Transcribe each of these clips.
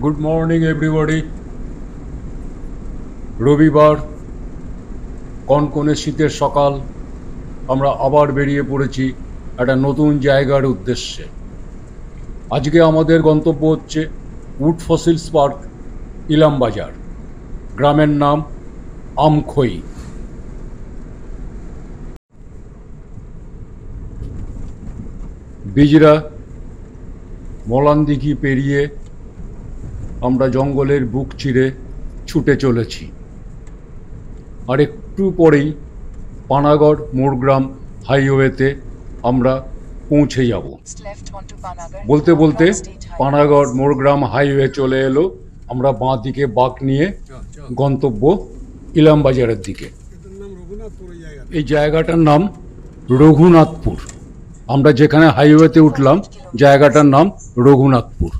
Good morning everybody. রবিবার, কনকনে শীতের সকাল, আমরা আবার বেরিয়ে পড়েছি একটা নতুন জায়গার উদ্দেশ্যে। আজকে আমাদের গন্তব্য হচ্ছে উড ফসিলস পার্ক, ইলামবাজার। গ্রামের নাম আমখই। বিজরা মলানদিঘি পেরিয়ে আমরা জঙ্গলের বুক চিরে ছুটে চলেছি। আর একটু পরেই পানাগড় মোরগ্রাম হাইওয়েতে আমরা পৌঁছে যাব। বলতে বলতে পানাগড় মোরগ্রাম হাইওয়ে চলে এলো। আমরা বাঁ দিকে বাঁক নিয়ে গন্তব্য ইলামবাজারের দিকে। এই জায়গাটার নাম রঘুনাথপুর। আমরা যেখানে হাইওয়েতে উঠলাম জায়গাটার নাম রঘুনাথপুর।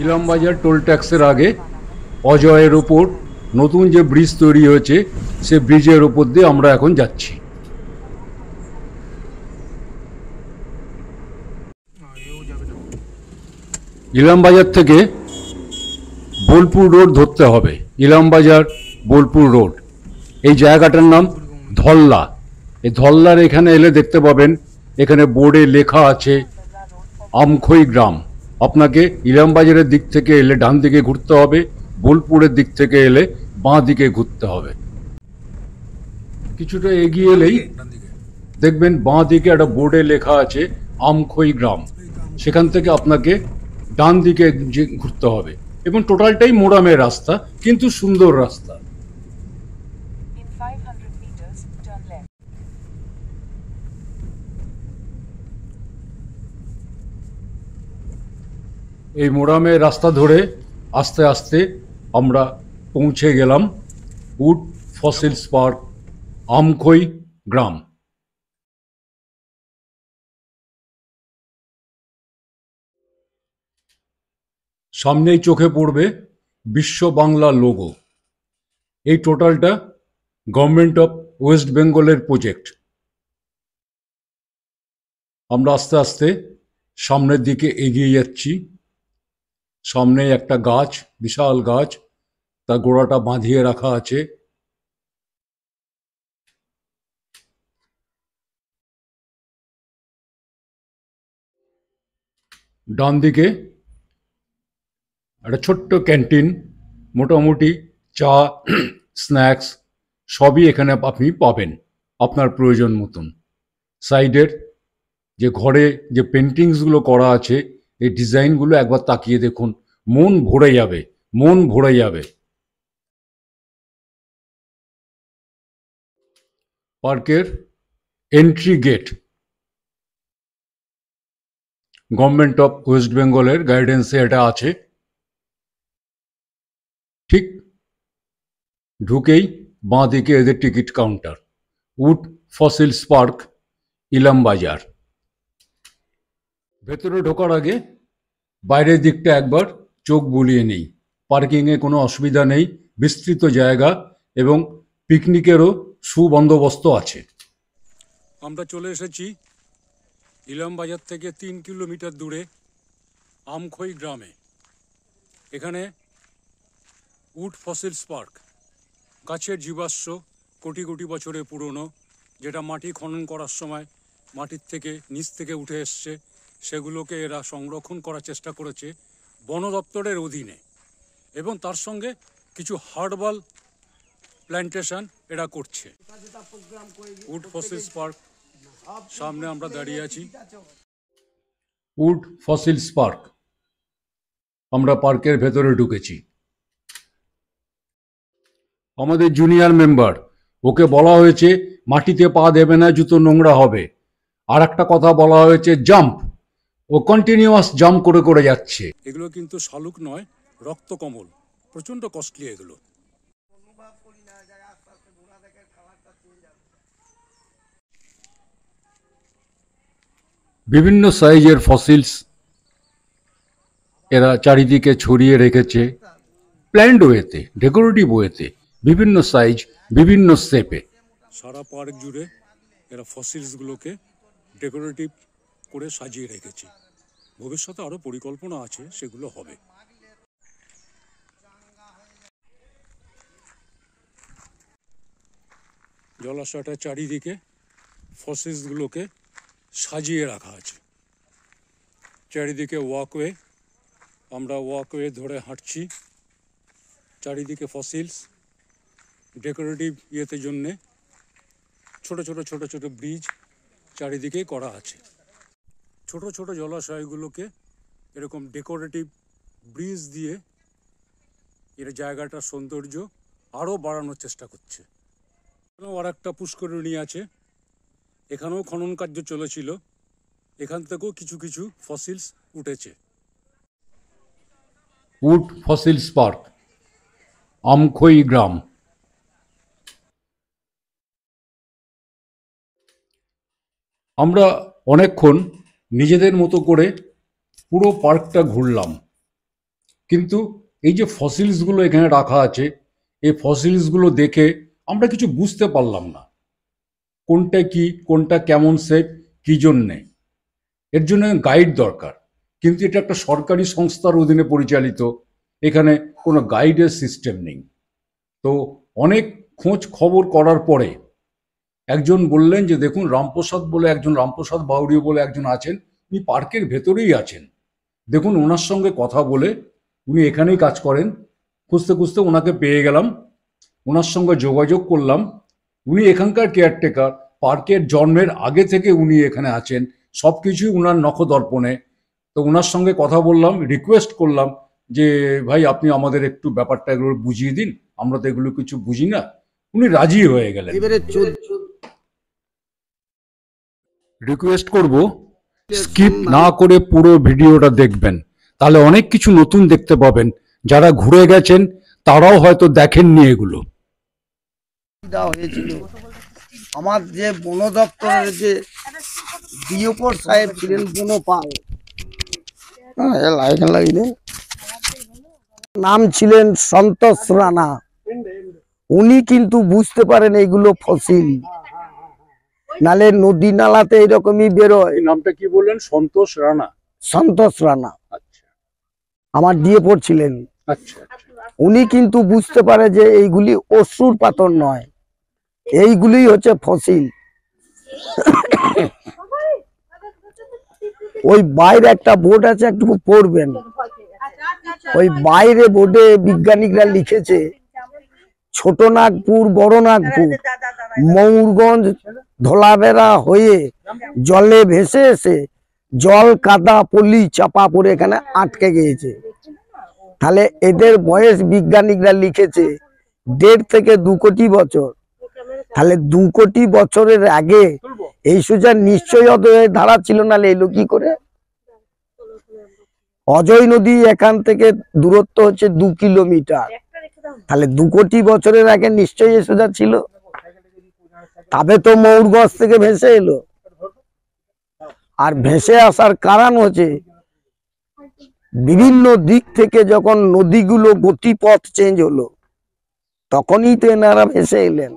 ইলামবাজার টোল ট্যাক্সের আগে অজয়ের ওপর নতুন যে ব্রিজ তৈরি হয়েছে সে ব্রিজের ওপর দিয়ে আমরা এখন যাচ্ছি। ইলামবাজার থেকে বোলপুর রোড ধরতে হবে। ইলামবাজার বোলপুর রোড। এই জায়গাটার নাম ধল্লা। এই ধল্লার এখানে এলে দেখতে পাবেন এখানে বোর্ডে লেখা আছে আমখই গ্রাম। আপনাকে ইলামবাজারের দিক থেকে এলে ডান দিকে ঘুরতে হবে, বোলপুরের দিক থেকে এলে বাঁ দিকে ঘুরতে হবে। কিছুটা এগিয়ে এলেই দেখবেন বাঁ দিকে একটা বোর্ডে লেখা আছে আমখই গ্রাম। সেখান থেকে আপনাকে ডান দিকে ঘুরতে হবে এবং টোটালটাই মোরামের রাস্তা, কিন্তু সুন্দর রাস্তা। এই মোরামের রাস্তা ধরে আস্তে আস্তে আমরা পৌঁছে গেলাম উড ফসিলস পার্ক, আমখই গ্রাম। সামনেই চোখে পড়বে বিশ্ব বাংলা লোগো। এই টোটালটা গভর্নমেন্ট অফ ওয়েস্ট বেঙ্গলের প্রজেক্ট। আমরা আস্তে আস্তে সামনের দিকে এগিয়ে যাচ্ছি। সামনে একটা গাছ, বিশাল গাছ, তার গোড়াটা বাঁধিয়ে রাখা আছে। ডান দিকে একটা ছোট্ট ক্যান্টিন, মোটামুটি চা, স্ন্যাক্স সবই এখানে আপনি পাবেন আপনার প্রয়োজন মতন। সাইডের যে ঘরে যে পেন্টিংসগুলো করা আছে, এই ডিজাইনগুলো একবার তাকিয়ে দেখুন, মন ভরে যাবে, মন ভরে যাবে। পার্কের entry gate government of West বেঙ্গলের গাইডেন্সে এটা আছে। ঠিক ঢুকেই বাঁ দিকে এদের ticket counter, wood fossils park, Ilambazar. ভেতরে ঢোকার আগে বাইরের দিকটা একবার চোখ বুলিয়ে নেই। পার্কিংয়ে কোনো অসুবিধা নেই, বিস্তৃত জায়গা এবং পিকনিকেরও সুবন্দোবস্ত আছে। আমরা চলে এসেছি ইলামবাজার থেকে 3 কিলোমিটার দূরে আমখই গ্রামে। এখানে উড ফসিলস পার্ক, গাছের জীবাশ্ম কোটি কোটি বছরের পুরনো, যেটা মাটি খনন করার সময় মাটির থেকে নিচ থেকে উঠে এসছে, সেগুলোকে এরা সংরক্ষণ করার চেষ্টা করেছে বন দপ্তরের অধীনে। এবং তার সঙ্গে কিছু হার্বাল প্ল্যান্টেশন এরা করছে। উড ফসিলস পার্ক সামনে আমরা দাঁড়িয়ে আছি। Wood fossils park. আমরা পার্কের ভেতরে ঢুকেছি। আমাদের জুনিয়র মেম্বার, ওকে বলা হয়েছে মাটিতে পা দেবে না, জুতো নোংরা হবে। আর একটা কথা বলা হয়েছে জাম্প, ও কন্টিনিউয়াস জাম্প করে করে যাচ্ছে। এগুলো কিন্তু শালুক নয়, রক্তকমল, প্রচন্ড কস্টলি এগুলো। বিভিন্ন সাইজের ফসিলস এরা চারিদিকে ছড়িয়ে রেখেছে, প্ল্যান্ড ওয়েতে, ডেকোরেটিভ ওয়েতে, বিভিন্ন সাইজ, বিভিন্ন শেপে। সারা পার্ক জুড়ে এরা ফসিলসগুলোকে ডেকোরেটিভ করে সাজিয়ে রেখেছে। ভবিষ্যতে আরও পরিকল্পনা আছে, সেগুলো হবে। জলাশয়টার চারিদিকে ফসিলসগুলোকে সাজিয়ে রাখা আছে। চারিদিকে ওয়াকওয়ে, আমরা ওয়াকওয়ে ধরে হাঁটছি। চারিদিকে ফসিলস, ডেকোরেটিভ ইয়েতে জন্যে ছোট ছোট ছোট ছোট ব্রিজ চারিদিকে করা আছে। ছোট ছোট জলাশয়গুলোকে এরকম ডেকোরেটিভ ব্রিজ দিয়ে এর জায়গাটার সৌন্দর্য আরও বাড়ানোর চেষ্টা করছে। এখানেও আর একটা পুষ্করিণী আছে, এখানেও খনন কার্য চলেছিল, এখান থেকেও কিছু কিছু ফসিলস উঠেছে। উড ফসিলস পার্ক, আমখই গ্রাম। আমরা অনেকক্ষণ নিজেদের মতো করে পুরো পার্কটা ঘুরলাম, কিন্তু এই যে ফসিলসগুলো এখানে রাখা আছে, এই ফসিলসগুলো দেখে আমরা কিছু বুঝতে পারলাম না কোনটা কি, কোনটা কেমন শেপ, কী জন্যে। এর জন্য গাইড দরকার, কিন্তু এটা একটা সরকারি সংস্থার অধীনে পরিচালিত, এখানে কোনো গাইডের সিস্টেম নেই। তো অনেক খোঁজ খবর করার পরে একজন বললেন যে দেখুন, রামপ্রসাদ বাউড়ি বলে একজন আছেন, উনি পার্কের ভেতরেই আছেন, দেখুন ওনার সঙ্গে কথা বলে, উনি এখানেই কাজ করেন। খুঁজতে খুঁজতে ওনাকে পেয়ে গেলাম, ওনার সঙ্গে যোগাযোগ করলাম। উনি এখানকার কেয়ারটেকার, পার্কের জন্মের আগে থেকে উনি এখানে আছেন, সব কিছুই ওনার নখদর্পণে। তো ওনার সঙ্গে কথা বললাম, রিকোয়েস্ট করলাম যে ভাই আপনি আমাদের একটু ব্যাপারটা এগুলো বুঝিয়ে দিন, আমরা তো এগুলো কিছু বুঝি না। উনি রাজি হয়ে গেলেন। রিকোয়েস্ট করব স্কিপ না করে পুরো ভিডিওটা দেখবেন, তাহলে অনেক কিছু নতুন দেখতে পাবেন। যারা ঘুরে গেছেন তারাও হয়তো দেখেননি এগুলো। হয়েছিল আমার যে বন দপ্তরের যে ডিওপর সাহেব ছিলেন, বনপাল, নাম ছিলেন সন্তোষ রানা। উনি কিন্তু বুঝতে পারেন এইগুলো ফসিল, নালে নদী নালাতে এরকমই বেরোয়। নামটা কি বললেন? সন্তোষ রানা। সন্তোষ রানা আচ্ছা, আমার ডিওপর ছিলেন। আচ্ছা, উনি কিন্তু বুঝতে পারে যে এইগুলি অসুর পাথর নয়, এইগুলি হচ্ছে ফসিল। ওই বাইরে একটা বোর্ড আছে, একটু পড়বেন। ওই বাইরে বোর্ডে বিজ্ঞানীরা লিখেছে ছোট নাগপুর, বড় নাগপুর, ময়ূরগঞ্জ, ধলাবেড়া হয়ে জলে ভেসে এসে জল, কাদা, পলি চাপা পড়ে এখানে আটকে গিয়েছে। তাহলে এদের বয়স বিজ্ঞানীরা লিখেছে 1.5 থেকে 2 কোটি বছর। তাহলে 2 কোটি বছরের আগে এই সোজা নিশ্চয়ই অজয় ধারা ছিল, না এলো কি করে? অজয় নদী এখান থেকে দূরত্ব হচ্ছে 2 কিলোমিটার। তাহলে 2 কোটি বছরের আগে নিশ্চয়ই সোজা ছিল, তবে তো ময়ূরগঞ্জ থেকে ভেসে এলো। আর ভেসে আসার কারণ হচ্ছে বিভিন্ন দিক থেকে যখন নদীগুলো গতিপথ চেঞ্জ হলো, তখনই তো এনারা ভেসে এলেন।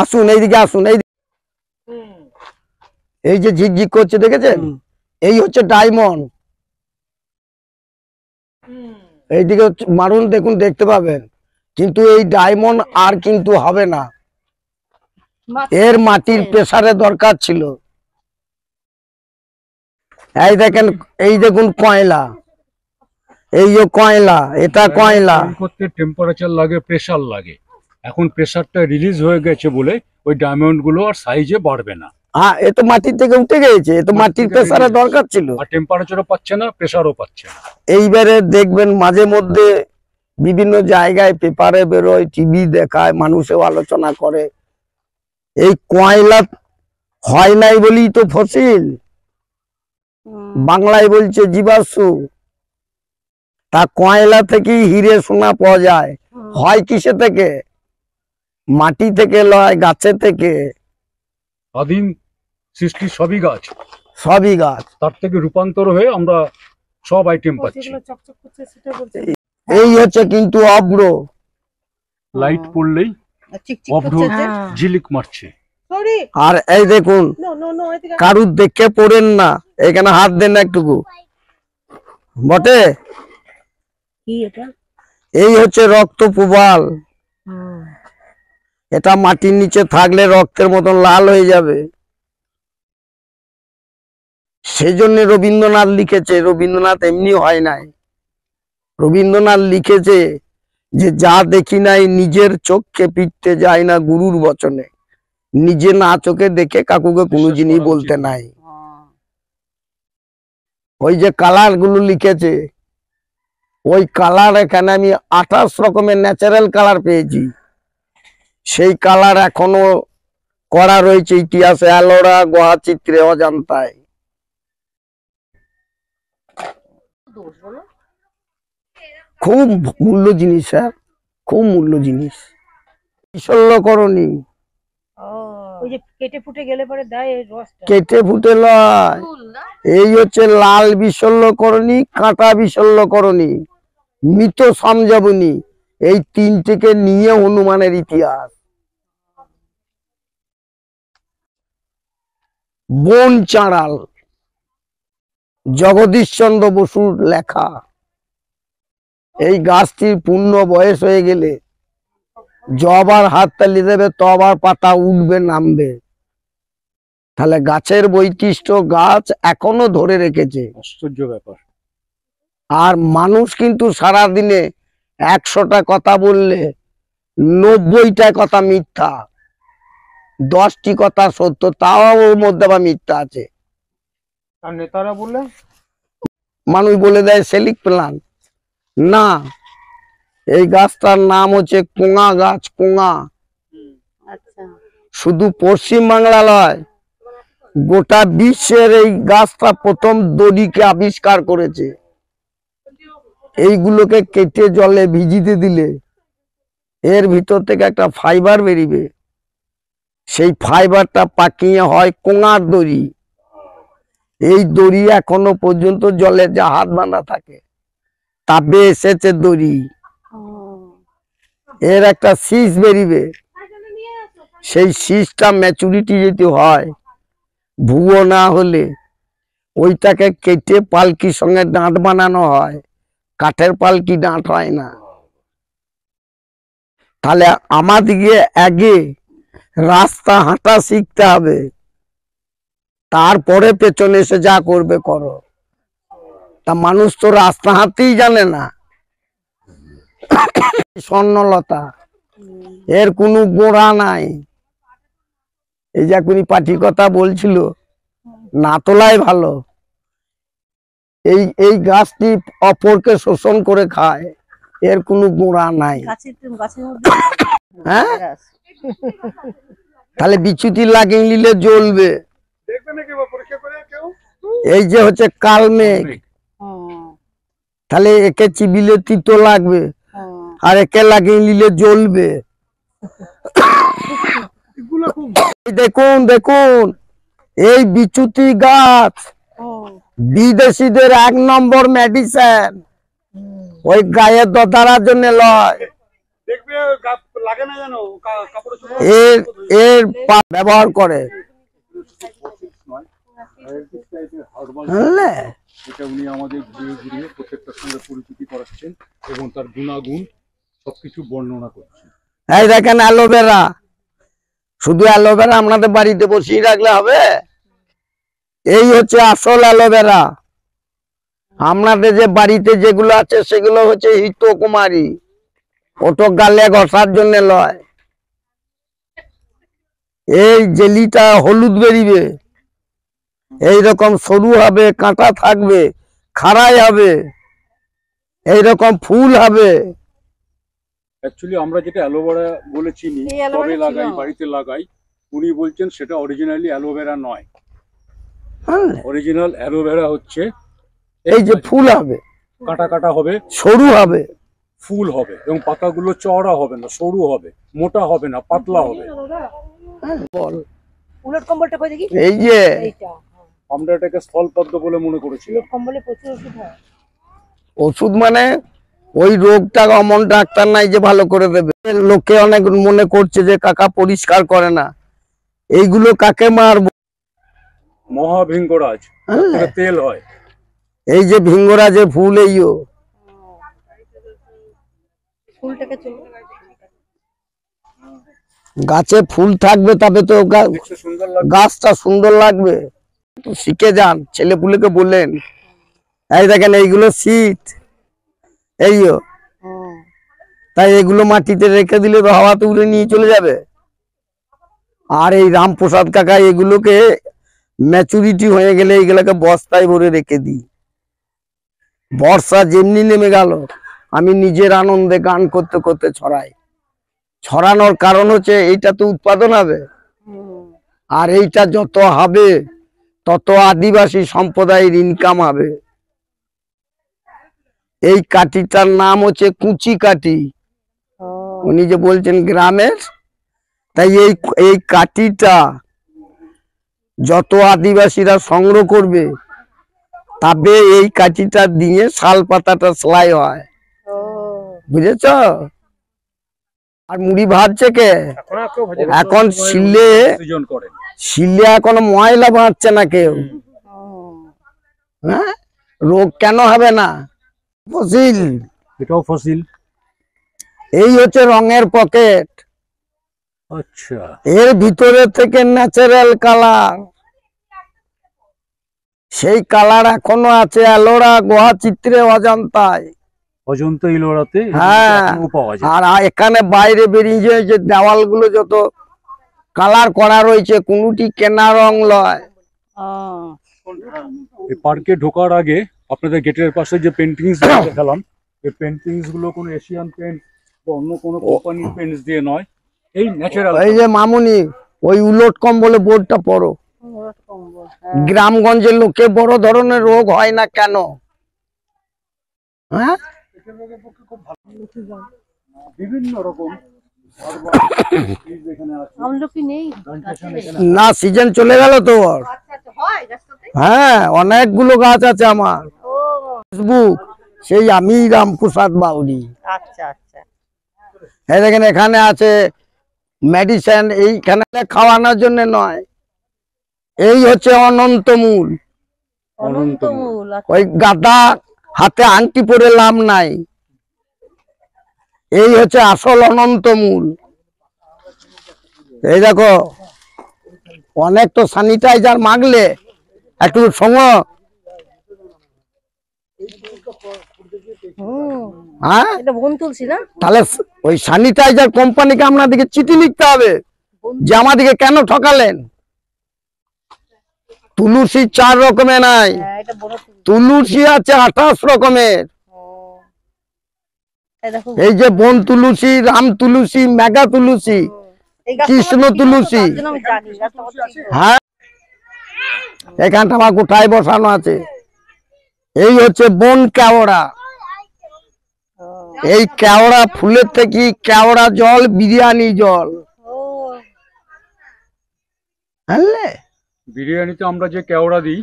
আসুন এইদিকে, আসুন। এই যে ঝিকঝিক করছে দেখেছেন, এই হচ্ছে ডায়মন্ড। এইদিকে মারুন, দেখুন, দেখতে পাবেন। কিন্তু এই ডায়মন্ড আর কিন্তু হবে না, এর মাটির প্রেসারে দরকার ছিল। এই দেখেন, এই দেখুন কয়লা, এই যে কয়লা, এটা কয়লা করতে টেম্পারেচার লাগে, প্রেসার লাগে। এখন প্রেসারটা রিলিজ হয়ে গেছে বলে ওই ডায়মন্ড গুলো আর সাইজে বাড়বে না। হ্যাঁ, এ তো মাটির থেকে উঠে গেছে, এ তো মাটির প্রেসারে দরকার ছিল। আর টেম্পারেচারও পাচ্ছে না, প্রেসারও পাচ্ছে না। এইবারে দেখবেন মাঝে মধ্যে বিভিন্ন জায়গায় পেপারে বেরোয়, টিভি দেখায়, মানুষও আলোচনা করে, এই কয়লা হয় নাই বলেই তো ফসিল, বাংলায় বলছে জীবাশ্ম। তা কয়লা থেকেই হিরে সোনা পাওয়া যায়, হয় কিসে থেকে? মাটি থেকে লয়, গাছে থেকে। আদিম সৃষ্টি সবই গাছ, সবই গাছ, তার থেকে রূপান্তর হয়ে আমরা সব আইটেম পাচ্ছি। এই হচ্ছে কিন্তু অব্র। লাইট পড়লেই চিকচিক অভ্র করছে যে। ঝিলিক মারছে। সরি, আর এই দেখুন, নো নো নো, এদিকে কারুর দেখে পড়েন না, এখানে হাত দেন না একটুকু বটে। কি এটা? এই হচ্ছে রক্ত প্রবাল। এটা মাটির নিচে থাকলে রক্তের মতন লাল হয়ে যাবে। সেই জন্য রবীন্দ্রনাথ লিখেছে, রবীন্দ্রনাথ এমনি হয় নাই, রবীন্দ্রনাথ লিখেছে যে যা দেখি নাই নিজের চোখকে পিটতে যায় না গুরুর বচনে, নিজে না চোখে দেখে কাকুকে কোনো বিশ্বাস জিনিস করা বলতে উচিত নাই। ওই যে কালার গুলো লিখেছে, ওই কালার এখানে আমি 28 রকমের ন্যাচারাল কালার পেয়েছি। সেই কালার এখনো করা রয়েছে ইতিহাসে, অ্যালোরা, গুহা চিত্রে, অজান্তায়। খুব মূল্য জিনিস স্যার, খুব মূল্য জিনিস। বিশল্যকরণী ওই যে কেটে ফুটে গেলে পরে দেয় এই রসটা। কেটে ফুটে লয়, এই হচ্ছে লাল বিশল্যকরণী, কাঁটা বিশল্যকরণী, মৃত সমজাবনী, এই তিনটিকে নিয়ে হনুমানের ইতিহাস। বন চাঁড়াল জগদীশচন্দ্র বসুর লেখা। এই গাছটির পূর্ণ বয়স হয়ে গেলে যবার হাততালি দেবে তবার পাতা উঠবে নামবে। তাহলে গাছের বৈশিষ্ট্য গাছ এখনো ধরে রেখেছে। আশ্চর্য ব্যাপার। আর মানুষ কিন্তু সারাদিনে 100টা কথা বললে 90টা কথা মিথ্যা, 10টি কথা সত্য, তাও ওর মধ্যে আবার মিথ্যা আছে। আর নেতারা বললে মানুষ বলে দেয় সেলিক প্লান, না, এই গাছটার নাম হচ্ছে কোঙা গাছ। কোঙা আচ্ছা, শুধু পশ্চিম বাংলা নয়, গোটা বিশ্বের এই গাছটা প্রথম দড়িকে আবিষ্কার করেছে। এইগুলোকে কেটে জলে ভিজিতে দিলে এর ভিতর থেকে একটা ফাইবার বেরিবে, সেই ফাইবারটা পাকিয়ে হয় কোঙার দড়ি। এই দড়ি এখনো পর্যন্ত জলে জাহাজ বাঁধা থাকে, তাবে এসেছে দড়ি। এর একটা শীষ বেরিবে, সেই শীষটা ম্যাচুরিটি যদি হয়, ভুয়ো না হলে ওইটাকে কেটে পালকির সঙ্গে ডাঁট বানানো হয়। কাঠের পালকি ডাঁট হয় না। তাহলে আমাদিকে আগে রাস্তা হাঁটা শিখতে হবে, তারপরে পেছনে এসে যা করবে করো। তা মানুষ তো রাস্তা হাঁটতেই জানে না। স্বর্ণলতা, এর কোনো গোড়া নাই। এই যে এখনই পাঠি কথা বলছিল, না তোলাই ভালো। এই এই গাছটি অপরকে শোষণ করে খায়, এর কোনো গোড়া নাই। গাছের মধ্যে হ্যাঁ, গাছ। তাহলে বিচ্যুতি লাগিয়ে নিলে জ্বলবে। দেখবে নাকি বা পরীক্ষা করে কেউ? এই যে হচ্ছে কালমেঘ, হুম, তাহলে একে চিবিলে তিতো লাগবে, হুম। আর একে লাগিয়ে নিলে জ্বলবে। এগুলো খুব এই দেখুন দেখুন, এই বিচ্যুতি গাছ বিদেশিদের 1 নম্বর মেডিসিন। ওই গায়ে দদারার জন্য লয়, দেখবে লাগে না জানো কাপড় এর এর ব্যবহার করে। বুঝলে? এটা উনি আমাদের ঘুরিয়ে ঘুরিয়ে প্রত্যেকটার সঙ্গে পরিচিতি করাচ্ছেন এবং তার গুণাগুণ সবকিছু বর্ণনা করছেন। এই দেখেন অ্যালোভেরা, শুধু অ্যালোভেরা আপনাদের বাড়িতে বসিয়ে রাখলে হবে? এই হচ্ছে আসল অ্যালোভেরা। আপনাদের যে বাড়িতে যেগুলো আছে সেগুলো হচ্ছে হিতকুমারী, ওটো গালে ঘষার জন্য লয়। এই জেলিটা হলুদ বেরিবে, এইরকম সরু হবে, কাঁটা থাকবে, খাড়াই হবে, এইরকম ফুল হবে। অ্যাকচুয়ালি আমরা যেটা অ্যালোভেরা বলে চিনি, এই অ্যালোভেরা টবে ছিল। লাগাই, বাড়িতে লাগাই, উনি বলছেন সেটা অরিজিনালি অ্যালোভেরা নয়। হ্যাঁ, অরিজিনাল অ্যালোভেরা হচ্ছে এই যে ফুল হবে, কাটা কাটা হবে, সরু হবে, ফুল হবে এবং পাতাগুলো চওড়া হবে না, সরু হবে, মোটা হবে না, পাতলা হবে। বল। উলট কম্বলটা কই দেখি, এই যে এইটা। আমরা এটাকে স্থলপদ্ম বলে মনে করেছিলাম। উলট কম্বলে প্রচুর ওষুধ হয়। ওষুধ মানে ওই রোগটা অমন ডাক্তার নাই যে ভালো করে দেবে। লোকে অনেক মনে করছে যে কাকা পরিষ্কার করে না, এইগুলো কাকে মারবো? মহাভিঙ্গরাজ থেকে তেল হয়। এই যে ভিঙ্গরাজের ফুল, এইও ফুলটাকে চলো গাছে ফুল থাকবে তবে তো দেখতে সুন্দর লাগে। গাছটা সুন্দর লাগবে। একটু শিখে যান, ছেলে পুলেকে বললেন এই দেখেন এইগুলো শীত, এইও তাই এগুলো মাটিতে রেখে দিলে তো হাওয়াতে উড়ে নিয়ে চলে যাবে। আর এই রামপ্রসাদ কাকা এগুলোকে ম্যাচুরিটি হয়ে গেলে এইগুলোকে বস্তায় ভরে রেখে দিই। বর্ষা যেমনি নেমে গেল আমি নিজের আনন্দে গান করতে করতে ছড়াই। ছড়ানোর কারণ হচ্ছে এইটা তো উৎপাদন হবে, আর এইটা যত হবে তত আদিবাসী সম্প্রদায়ের ইনকাম হবে। এই কাঠিটার নাম হচ্ছে কুচি কাঠি, উনি যে বলছেন গ্রামের, তাই এই কাঠিটা যত আদিবাসীরা সংগ্রহ করবে তবে এই কাঠিটা দিয়ে শাল পাতাটা সেলাই হয়, বুঝেছ? আর মুড়ি ভাজছে কে এখন? শিলে সৃজন করেন। শিলে এখন ময়লা ভাজছে না কেউ। হ্যাঁ, রোগ কেন হবে না? ফসিল, এটাও ফসিল। এই হচ্ছে রঙের পকেট, আচ্ছা, এর ভিতরে থেকে ন্যাচারাল কালার, সেই কালার এখনো আছে এলোরা, গুহা চিত্রে, অজন্তায়। অজন্তা ইলোরাতে হ্যাঁ, এখনো পাওয়া যায়। আর এখানে বাইরে বেরিয়ে যে দেওয়ালগুলো যত কালার করা রয়েছে কোনটি কেনা রং লয়। এই পার্কে ঢোকার আগে আপনাদের গেটের পাশে যে পেন্টিংস দেখালাম, এই পেন্টিংস গুলো কোনো এশিয়ান পেন্ট বা অন্য কোনো কোম্পানির পেন্টস দিয়ে নয়, এই ন্যাচারাল। এই যে মামুনি ওই উলট কম্বলে বোর্ডটা পড়ো। গ্রামগঞ্জের লোকে বড় ধরনের রোগ হয় না কেন? হ্যাঁ, বিভিন্ন রকম আমলকি নেই। না সিজন চলে গেল তো ওর। হ্যাঁ, অনেকগুলো গাছ আছে আমার ফেসবুক, সেই আমি রামপ্রসাদ বাউরি। আচ্ছা আচ্ছা, এই দেখেন এখানে আছে মেডিসিন, এইখানে খাওয়ানোর জন্য নয়। এই হচ্ছে অনন্তমূল। অনন্তমূল। ওই গাদা হাতে আংটি পরে লাভ নাই, এই হচ্ছে আসল অনন্তমূল। এই দেখো অনেক তো স্যানিটাইজার মাগলে একটু সঙ্গ। হ্যাঁ, এটা বন তুলছি না? তাহলে ওই স্যানিটাইজার কোম্পানিকে আপনাদেরকে চিঠি লিখতে হবে যে আমাদেরকে কেন ঠকালেন। তুলসী 4 রকমের নাই, এটা বড় তুলসী। তুলসী আছে 28 রকমের। এই যে বন তুলসী, রাম তুলসী, মেঘা তুলসী, কৃষ্ণ তুলসী। হ্যাঁ, এখানটা আমার গোটায় বসানো আছে। এই হচ্ছে বন কেওড়া, এই কেওড়া ফুলের থেকে কেওড়া জল, বিরিয়ানি জল। বুঝলে, বিরিয়ানিতে আমরা যে কেওড়া দিই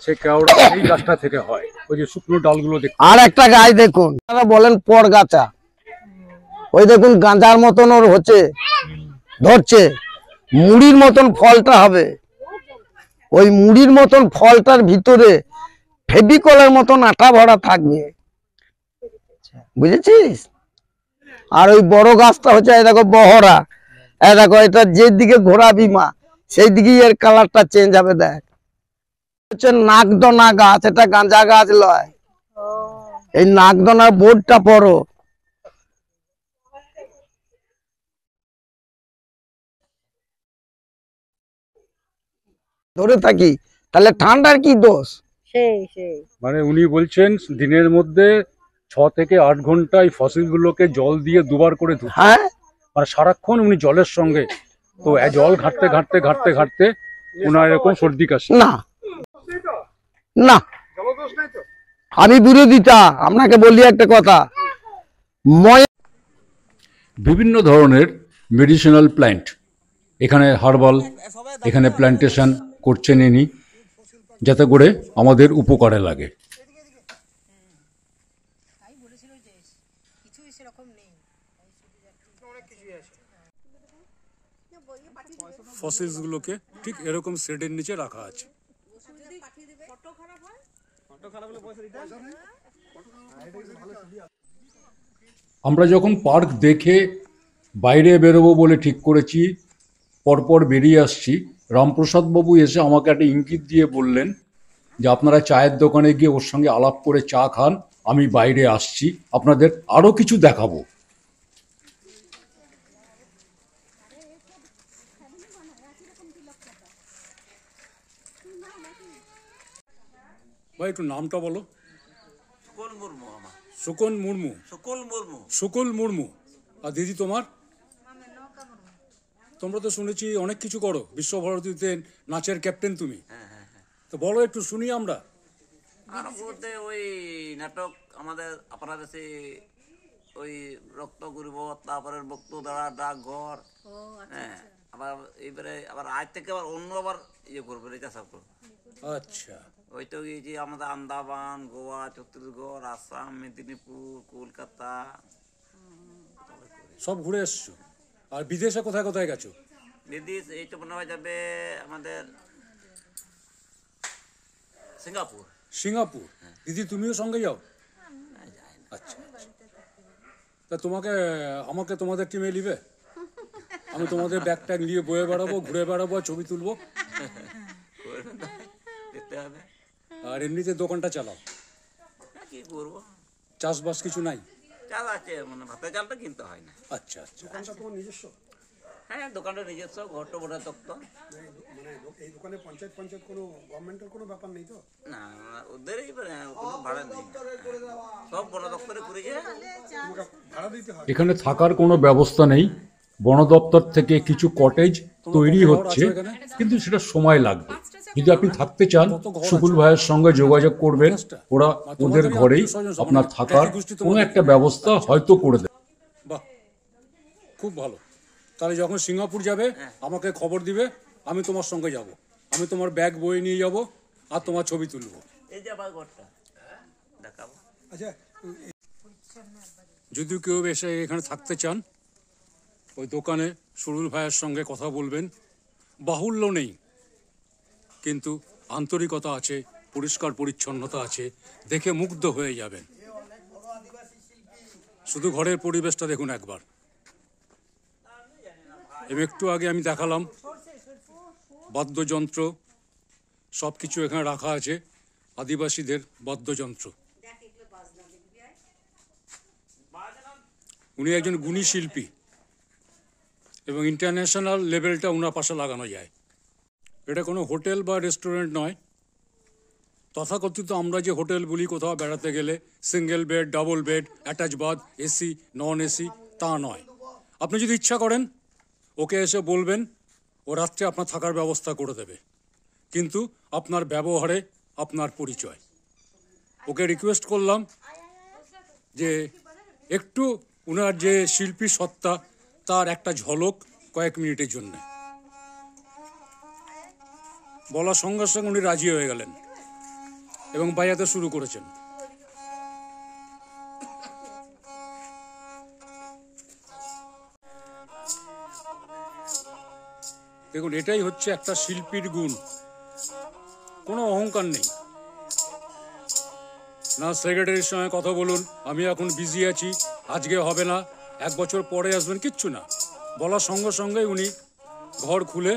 সেই কেওড়া এই গাছটা থেকে হয়, ওই যে শুকনো ডালগুলো দেখতে। আর একটা গাছ দেখুন, আপনারা বলেন পর গাছা, ওই দেখুন গাঁজার মতন ওর হচ্ছে, ধরছে মুড়ির মতন ফলটা হবে। ওই মুড়ির মতন ফলটার ভিতরে ফেভিকলের মতন আটা ভরা থাকবে, বুঝেছিস? আর ওই বড় গাছটা হচ্ছে এই দেখো বহরা, এই দেখো এটা যেদিকে ঘোরাবি মা সেই দিকেই এর কালারটা চেঞ্জ হবে। দেখ হচ্ছে নাগদনা গাছ, এটা গাঁজা গাছ লয়। এই নাগদনার বোর্ডটা পড়ো। ধরে থাকি তাহলে ঠান্ডার কি দোষ? সেই সেই মানে উনি বলছেন দিনের মধ্যে 6 থেকে 8 ঘন্টা এই ফসিলগুলোকে জল দিয়ে দুবার করে ধুতে। হ্যাঁ, মানে সারাক্ষণ উনি জলের সঙ্গে, তো জল ঘাটতে ঘাটতে ঘাটতে ঘাটতে ওনার এরকম সর্দি কাশি। না না, জলদোষ নাই তো? আমি বিরোধিতা। আপনাকে বলি একটা কথা, বিভিন্ন ধরনের মেডিসিনাল প্ল্যান্ট এখানে, হার্বাল এখানে প্ল্যান্টেশন করছেন ইনি, যাতে করে আমাদের উপকারে লাগে। ফসিলসগুলোকে ঠিক এরকম শেডের নিচে রাখা আছে। আমরা যখন পার্ক দেখে বাইরে বেরোবো বলে ঠিক করেছি, পরপর বেরিয়ে আসছি, রামপ্রসাদ বাবু এসে আমাকে একটা ইঙ্গিত দিয়ে বললেন যে আপনারা চায়ের দোকানে গিয়ে ওর সঙ্গে আলাপ করে চা খান, আমি বাইরে আসছি, আপনাদের আরো কিছু দেখাবো। ভাই একটু নামটা বলো। সুকল মুর্মু আমার। সুকন মুর্মু। সুকল মুর্মু। সুকুল মুর্মু। আর দিদি তোমার? তোমরা তো শুনেছি অনেক কিছু করো, বিশ্বভারতীতে নাচের ক্যাপ্টেন তুমি। তো বলো একটু শুনি আমরা। আর বলতে ওই নাটক আমাদের আপনার দেশে ওই রক্ত গরিব, তারপরে বক্তদারা, ডাকঘর, হ্যাঁ, আবার এইবারে আবার আজ থেকে আবার অন্য আবার ইয়ে করবে, রেচাসা করবে। আচ্ছা, ওই তো এই যে আমাদের আন্দামান, গোয়া, ছত্তিশগড়, আসাম, মেদিনীপুর, কলকাতা সব ঘুরে এসছো। আর বিদেশে কোথায় কোথায় গেছো? বিদেশ এই তো মনে হয় যাবে আমাদের সিঙ্গাপুর। সিঙ্গাপুর। দিদি তুমিও সঙ্গে যাও? আচ্ছা, তা আমাকে তোমাদের টিমে নিবে? আমি তোমাদের ব্যাগ ট্যাগ নিয়ে বয়ে বেড়াবো, ঘুরে বেড়াবো, ছবি তুলবো। যেতে হবে। আর এমনিতে দোকানটা চালাও? কি করবো, চাষবাস কিছু নাই? চাল আছে, মানে ভাতের চালটা কিনতে হয় না। আচ্ছা আচ্ছা। তোমার নিজস্ব? হ্যাঁ, দোকানটা নিজস্ব, ঘরটা বড় তক্ত। মানে এই দোকানে পঞ্চায়েত কোনো গভর্নমেন্টের কোনো ব্যাপার নেই তো? না, ওদেরই কোনো ভাড়া নেই, সব বড় দপ্তরে করেছে। ভাড়া দিতে হয়? এখানে থাকার কোনো ব্যবস্থা নেই, বন দপ্তর থেকে কিছু কটেজ তৈরি হচ্ছে, কিন্তু সেটা সময় লাগবে। যদি আপনি থাকতে চান, সুকুল ভাইয়ের সঙ্গে যোগাযোগ করবেন, ওদের ঘরেই আপনার থাকার কোনো একটা ব্যবস্থা হয়তো করে দেবে। বাহ, খুব ভালো। তাহলে যখন সিঙ্গাপুর যাবে আমাকে খবর দিবে, আমি তোমার সঙ্গে যাব, আমি তোমার ব্যাগ বয়ে নিয়ে যাব আর তোমার ছবি তুলব। এই যে আবার ঘরটা দেখাবো। আচ্ছা, যদি কেউ এসে এখানে থাকতে চান, ওই দোকানে সুরুল ভাইয়ের সঙ্গে কথা বলবেন। বাহুল্য নেই, কিন্তু আন্তরিকতা আছে, পরিষ্কার পরিচ্ছন্নতা আছে, দেখে মুগ্ধ হয়ে যাবেন। শুধু ঘরের পরিবেশটা দেখুন একবার। এবং একটু আগে আমি দেখালাম বাদ্যযন্ত্র, সব কিছু এখানে রাখা আছে, আদিবাসীদের বাদ্যযন্ত্র। উনি একজন গুণী শিল্পী এবং ইন্টারন্যাশনাল লেভেলটা ওনার পাশে লাগানো যায়। এটা কোনো হোটেল বা রেস্টুরেন্ট নয়। তথাকথিত আমরা যে হোটেল বলি কোথাও বেড়াতে গেলে, single bed, double bed, attach bath, AC, non AC, তা নয়। আপনি যদি ইচ্ছা করেন ওকে এসে বলবেন, ও রাত্রে আপনার থাকার ব্যবস্থা করে দেবে, কিন্তু আপনার ব্যবহারে আপনার পরিচয়। ওকে রিকোয়েস্ট করলাম যে একটু ওনার যে শিল্পী সত্তা তার একটা ঝলক কয়েক মিনিটের জন্য। বলার সঙ্গে সঙ্গে উনি রাজি হয়ে গেলেন এবং বাজাতে শুরু করেছেন। দেখুন, এটাই হচ্ছে একটা শিল্পীর গুণ, কোনো অহংকার নেই। না সেক্রেটারির সঙ্গে কথা বলুন, আমি এখন বিজি আছি, আজকে হবে না, 1 বছর পরে আসবেন, কিচ্ছু না। বলার সঙ্গে সঙ্গে উনি ঘর খুলে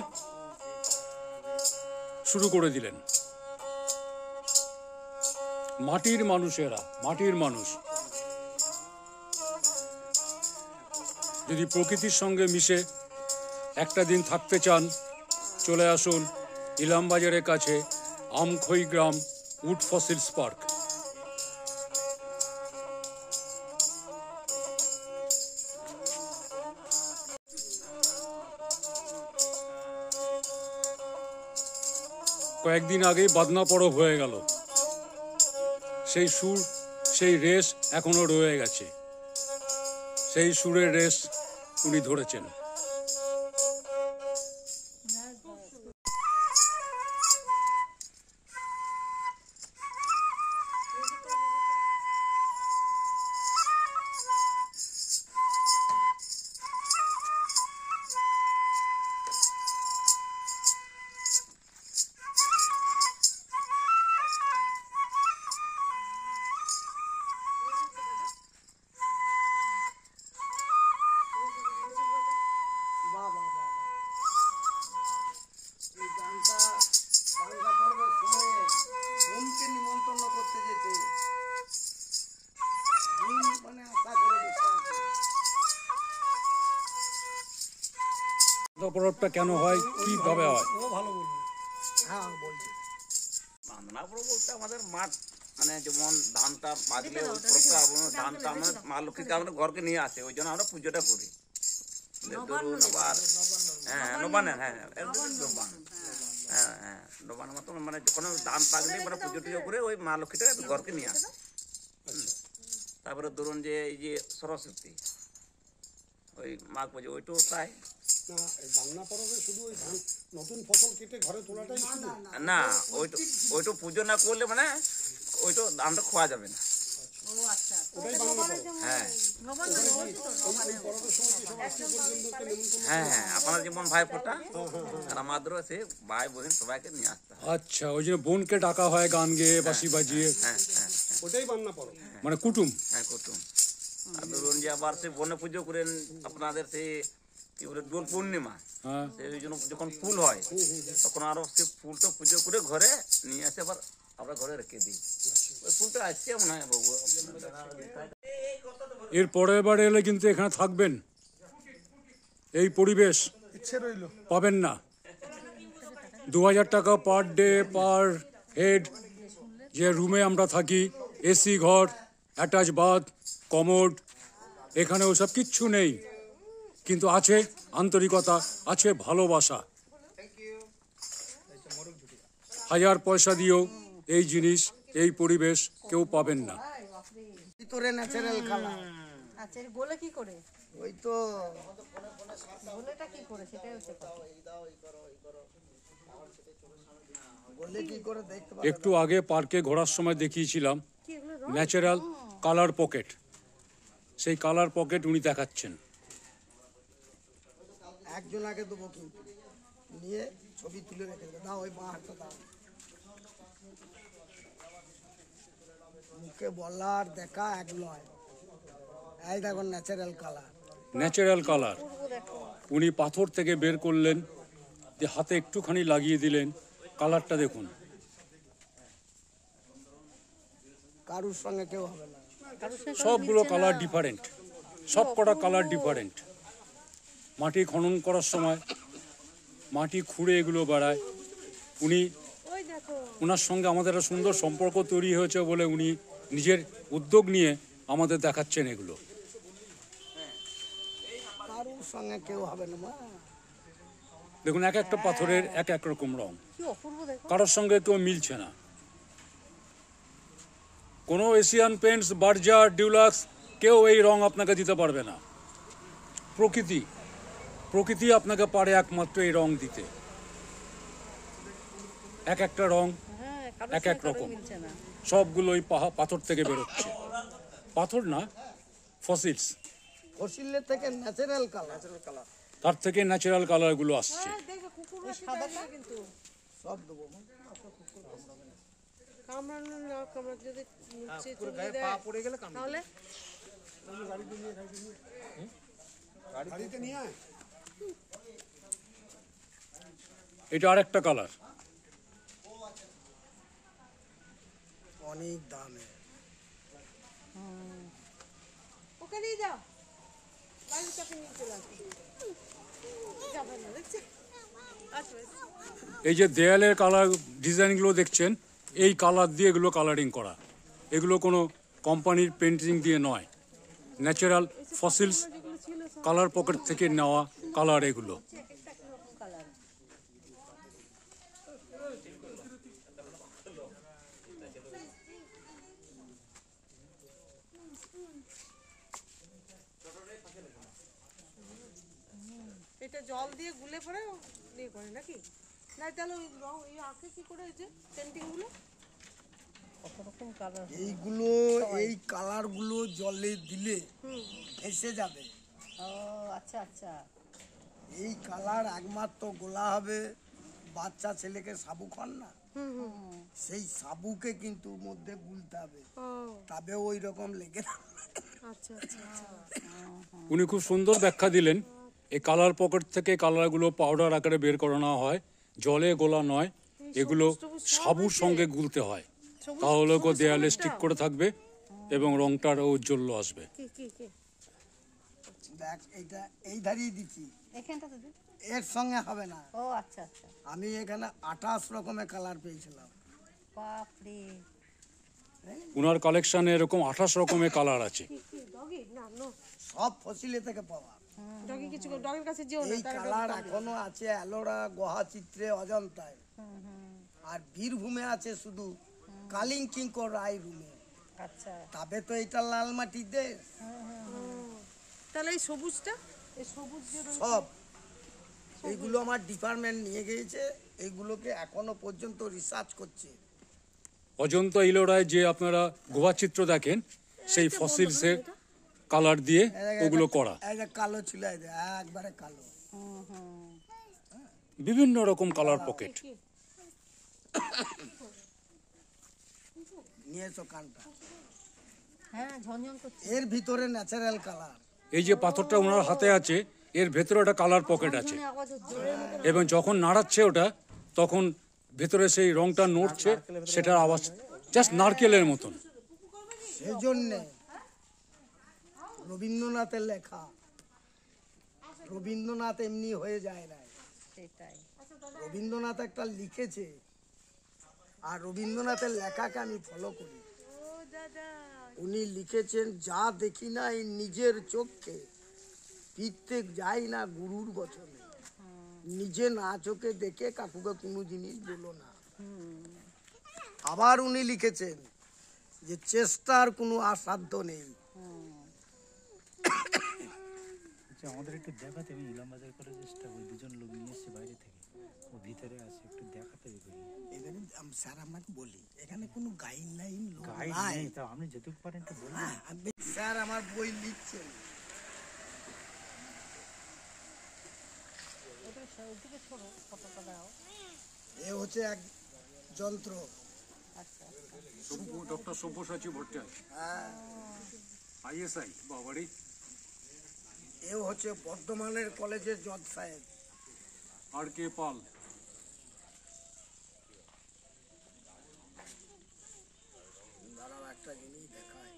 শুরু করে দিলেন। মাটির মানুষেরা, মাটির মানুষ যদি প্রকৃতির সঙ্গে মিশে একটা দিন থাকতে চান, চলে আসুন ইলামবাজারের কাছে আমখই গ্রাম উড ফসিলস পার্ক। কয়েকদিন আগেই বাদনা পরব হয়ে গেল, সেই সুর, সেই রেশ এখনো রয়ে গেছে, সেই সুরের রেশ উনি ধরেছেন। পরবটা কেন হয়, কিভাবে হয়? ও ভালো বলবে। হ্যাঁ বলছি। বাঁধনা পরব বলতে আমাদের মাঠ, মানে যেমন ধানটা বাঁধলে ওই পরবটা ধানটা আমরা মা লক্ষ্মীকে আমরা ঘরকে নিয়ে আসে, ওই জন্য আমরা পুজোটা করি। ধরুন আবার হ্যাঁ নবান্ন, হ্যাঁ নবান্ন, হ্যাঁ নবান্ন মতো, মানে যখন ধান পাকলে মানে পুজো টুজো করে ওই মা লক্ষ্মীটাকে ঘরকে নিয়ে আসে। তারপরে ধরুন যে এই যে সরস্বতী, ওই মাঘ পুজো, ওইটাও তাই। না, এই বাংলা পরবে শুধু ওই ধান নতুন ফসল কেটে ঘরে তোলাটাই শুধু? না, ওইটা পুজো না করলে মানে ওইটা ধানটা খোয়া যাবে না। ওটাই বাংলা পরব। হ্যাঁ ওই পরবের সময় কি সব আত্মীয় পরিজনদেরকে নেমন্তন্ন? হ্যাঁ হ্যাঁ, আপনার যেমন ভাই ফোটা আর আমাদেরও সে ভাই বোন সবাইকে নিয়ে আসতে হয়। আচ্ছা, ওই জন্য বোনকে ডাকা হয় গান গেয়ে বাঁশি বাজিয়ে, হ্যাঁ হ্যাঁ ওটাই বাংলা পরব। মানে কুটুম। হ্যাঁ কুটুম। আর ধরুন যে আবার সে বনে পুজো করেন আপনাদের সে কি বলে দোল পূর্ণিমা, হ্যাঁ, সেই জন্য যখন ফুল হয় তখন আরো সে ফুলটা পুজো করে ঘরে নিয়ে আসে, আবার আমরা ঘরে রেখে দিই। ওই ফুলটা আসছে মনে হয় বাবু। এর পরের বারে এলে কিন্তু এখানে থাকবেন, এই পরিবেশ ইচ্ছে রইল। পাবেন না। 2000 টাকা পার ডে পার হেড, যে রুমে আমরা থাকি, এসি ঘর, অ্যাটাচ বাথ, কমোড, এখানে ওসব কিচ্ছু নেই, কিন্তু আছে আন্তরিকতা, আছে ভালোবাসা। 1000 পয়সা দিয়েও এই জিনিস, এই পরিবেশ কেউ পাবেন না। ভিতরে ন্যাচারাল কালার। আচ্ছা, এর গোলে কি করে? ওই তো গোলেটা কি করে সেটাই হচ্ছে কথা। বললে কি করে দেখতে একটু আগে পার্কে ঘোরার সময় দেখিয়েছিলাম কি এগুলো রং? ন্যাচারাল কালার পকেট, সেই কালার পকেট উনি দেখাচ্ছেন। একজন আগে দেবো কিন্তু নিয়ে ছবি তুলে রেখে দেবে। দাও ওই বাঁ হাতটা দাও। মুখে বলার দেখা এক নয়। এই দেখো ন্যাচারাল কালার। ন্যাচারাল কালার পূর্ব দেখো। উনি পাথর থেকে বের করলেন, যে হাতে একটুখানি লাগিয়ে দিলেন, কালারটা দেখুন। কারুর সঙ্গে কেউ হবে না। কারোর সঙ্গে সবগুলো কালার ডিফারেন্ট, সব কটা কালার ডিফারেন্ট। মাটি খনন করার সময় মাটি খুঁড়ে এগুলো বেড়ায়। উনি, ওই দেখো। ওনার সঙ্গে আমাদের একটা সুন্দর সম্পর্ক তৈরি হয়েছে বলে উনি নিজের উদ্যোগ নিয়ে আমাদের দেখাচ্ছেন এগুলো। কারুর সঙ্গে কেউ হবে না মা। দেখুন, এক একটা পাথরের এক এক রকম রং, কি অপূর্ব দেখো। কারোর সঙ্গে কেউ মিলছে না। কোনো এশিয়ান পেন্টস, বার্জার, ডিউলাক্স কেউ এই রং আপনাকে দিতে পারবে না। প্রকৃতি, প্রকৃতি আপনাকে পারে একমাত্র এই রং দিতে। এক একটা রং হ্যাঁ, কারোর এক এক সঙ্গে কারোর রকম, মিলছে না। সবগুলোই পাথর থেকে বেরোচ্ছে। পাথর না, ফসিলস, ফসিলের থেকে ন্যাচারাল কালার। তার থেকে ন্যাচারাল কালারগুলো আসছে। ওই সাদাটা কিন্তু সব দেবো মা। কামড়ানো না কামড়া যদি নিচে চুলিয়ে দেয় তাহলে গাড়িতে নিয়ে আয়। এটা আরেকটা কালার। অনেক দামে। ওকে নিয়ে যাও, বাইরে চাপে নিয়ে চলে আসবে। যাবে না দেখছি। আচ্ছা এই যে দেয়ালের কালার ডিজাইনগুলো দেখছেন, এই কালার দিয়ে এগুলো কালারিং করা। এগুলো কোনো কোম্পানির পেন্টিং দিয়ে নয়, ন্যাচারাল ফসিলস যেগুলো ছিল সব কালার পকেট থেকে নেওয়া কালার এগুলো। এক একটা রকম কালার। এটা জল দিয়ে গুলে পরে ইয়ে করে নাকি? না তাহলে ওই রং এই আঁকে কি করে এই যে পেন্টিং গুলো কত রকম কালার। এইগুলো, এই কালার গুলো জলে দিলে ভেসে যাবে। ও আচ্ছা আচ্ছা। এই কালার একমাত্র গোলা হবে বাচ্চা ছেলেকে সাবু খান না, সেই সাবুকে কিন্তু মধ্যে গুলতে হবে, ও তবে ওই রকম লেগে থাকবে। আচ্ছা আচ্ছা আচ্ছা। উনি খুব সুন্দর ব্যাখ্যা দিলেন। এই কালার পকেট থেকে কালারগুলো পাউডার আকারে বের করানো হয়, জলে গোলা নয়, এগুলো সাবুর সঙ্গে গুলতে হয়, তাহলে গো দেয়ালে স্টিক করে থাকবে এবং রংটার ঔজ্জ্বল্য আসবে। কি কি কি দেখ এইটা এই ধারেই দিচ্ছি, এখানটাতে দিন। এর সঙ্গে হবে না। ও আচ্ছা আচ্ছা, আমি এখানে 28 রকমের কালার পেয়েছিলাম। বাপরে। ওনার কালেকশানে এরকম 28 রকমের কালার আছে। ডগি না, নো সব ফসিলে থেকে পাওয়া। ডগি কিছু, ডগের কাছে যেও না, এই তার কালার এখনো আছে এলোরা, গুহা চিত্রে, অজন্তায়। আর বীরভূমে আছে শুধু কালিঙ্কিঙ্কর রায় রুমে। আচ্ছা, তবে তো এটা লাল মাটির দেশ। তাহলে এই সবুজটা, এই সবুজ যে রয়েছে, সব এইগুলো আমার ডিপার্টমেন্ট নিয়ে গিয়েছে, এইগুলোকে এখনো পর্যন্ত রিসার্চ করছে। অজন্তা ইলোরায় যে আপনারা গুহা চিত্র দেখেন, সেই ফসিলসের কালার দিয়ে ওগুলো করা। এই যে কালো ছিল, এই যে একবারে কালো। বিভিন্ন রকম কালার পকেট। নিয়ে এসো কানটা। হ্যাঁ ঝনঝন করছে। এর ভিতরে ন্যাচারাল কালার। এই যে পাথরটা ওনার হাতে আছে, এর ভেতরে একটা কালার পকেট আছে, আওয়াজ হচ্ছে, জোরের মতো। এবং যখন নাড়াচ্ছে ওটা, তখন ভেতরে সেই রংটা নড়ছে, সেটার আওয়াজ জাস্ট নারকেলের মতন। সেই জন্যে রবীন্দ্রনাথের লেখা, রবীন্দ্রনাথ এমনি হয়ে যায় না। সেটাই। রবীন্দ্রনাথ একটা লিখেছে, আর রবীন্দ্রনাথের লেখাকে আমি ফলো করি। ও দাদা, উনি লিখেছেন, যা দেখি না এই নিজের চোখে, ফিরতে যাই না গুরুর বচনে। নিজে না চোখে দেখে কাকুকে কোনো জিনিস বলো না। আবার উনি লিখেছেন যে চেষ্টার কোনো আসাধ্য নেই। আচ্ছা, আমাদের একটু দেখাতে, আমি ইলামবাজার কলেজেসটা ওই দুজন লোক নিয়ে এসছে বাইরে থেকে, ও ভিতরে আছে, একটু দেখাতে হবে। এখানে স্যার আমাকে বলি, এখানে কোনো গাইডলাইন গাইড নেই, তা আপনি যেটুকু পারেন একটু বলুন। স্যার আমার বই লিখছেন। ওইদিকে ছোড়ো, ফটোটা দাও। এ হচ্ছে এক যন্ত্র। আচ্ছা, ডক্টর সব্যসাচী ভট্টাচার্য, ISI বাবারি। এ হচ্ছে বর্ধমানের কলেজের জজ সাহেব। RK পাল। দাঁড়াও, একটা জিনিস দেখায়,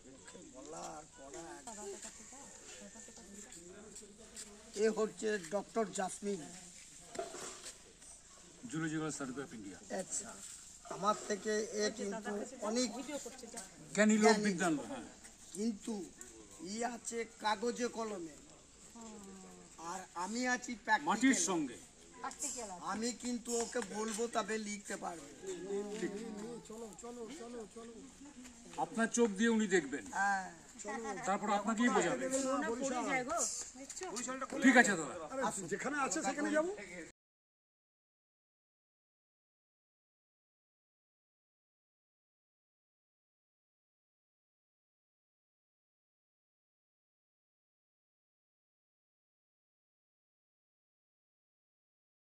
মুখে বলা আর করা এ হচ্ছে doctor jasmine. Zoological survey of India. আচ্ছা, আমার থেকে এ কিন্তু অনেক জ্ঞানী লোক বিজ্ঞান। হ্যাঁ, কিন্তু ই আছে কাগজে কলমে, আর আমি আছি মাটির প্র্যাকটিক্যাল। সঙ্গে। আমি কিন্তু ওকে বলবো, তবে লিখতে পারবে। আপনার চোখ দিয়ে উনি দেখবেন, হ্যাঁ, তারপর আপনাকেই বোঝাবেন। পড়ে যায় গো, দেখছো? ঠিক আছে দাদা। যেখানে আছে সেখানে যাবো।